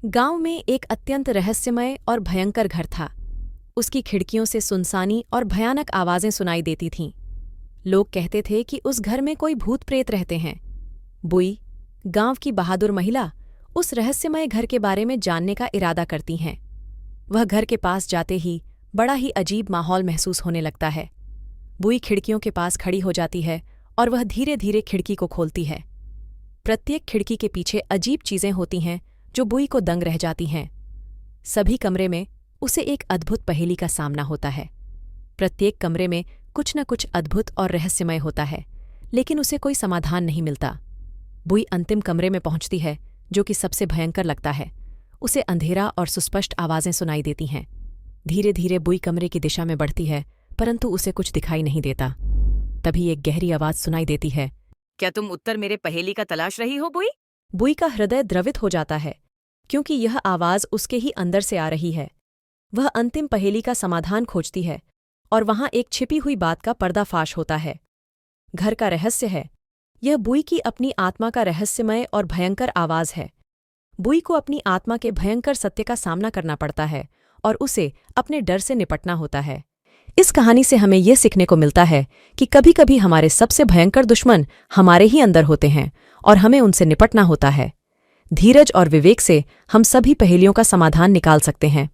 गांव में एक अत्यंत रहस्यमय और भयंकर घर था। उसकी खिड़कियों से सुनसानी और भयानक आवाजें सुनाई देती थीं। लोग कहते थे कि उस घर में कोई भूत प्रेत रहते हैं। बुई, गांव की बहादुर महिला, उस रहस्यमय घर के बारे में जानने का इरादा करती हैं। वह घर के पास जाते ही बड़ा ही अजीब माहौल महसूस होने लगता है। बुई खिड़कियों के पास खड़ी हो जाती है और वह धीरे धीरे खिड़की को खोलती है। प्रत्येक खिड़की के पीछे अजीब चीजें होती हैं जो बुई को दंग रह जाती हैं। सभी कमरे में उसे एक अद्भुत पहेली का सामना होता है। प्रत्येक कमरे में कुछ न कुछ अद्भुत और रहस्यमय होता है, लेकिन उसे कोई समाधान नहीं मिलता। बुई अंतिम कमरे में पहुंचती है, जो कि सबसे भयंकर लगता है। उसे अंधेरा और सुस्पष्ट आवाजें सुनाई देती हैं। धीरे धीरे बुई कमरे की दिशा में बढ़ती है, परंतु उसे कुछ दिखाई नहीं देता। तभी एक गहरी आवाज सुनाई देती है। क्या तुम उत्तर मेरे पहेली का तलाश रही हो, बुई? बुई का हृदय द्रवित हो जाता है, क्योंकि यह आवाज उसके ही अंदर से आ रही है। वह अंतिम पहेली का समाधान खोजती है, और वहां एक छिपी हुई बात का पर्दाफाश होता है। घर का रहस्य है। यह बुई की अपनी आत्मा का रहस्यमय और भयंकर आवाज है। बुई को अपनी आत्मा के भयंकर सत्य का सामना करना पड़ता है, और उसे अपने डर से निपटना होता है। इस कहानी से हमें यह सीखने को मिलता है कि कभी-कभी हमारे सबसे भयंकर दुश्मन हमारे ही अंदर होते हैं, और हमें उनसे निपटना होता है। धीरज और विवेक से हम सभी पहेलियों का समाधान निकाल सकते हैं।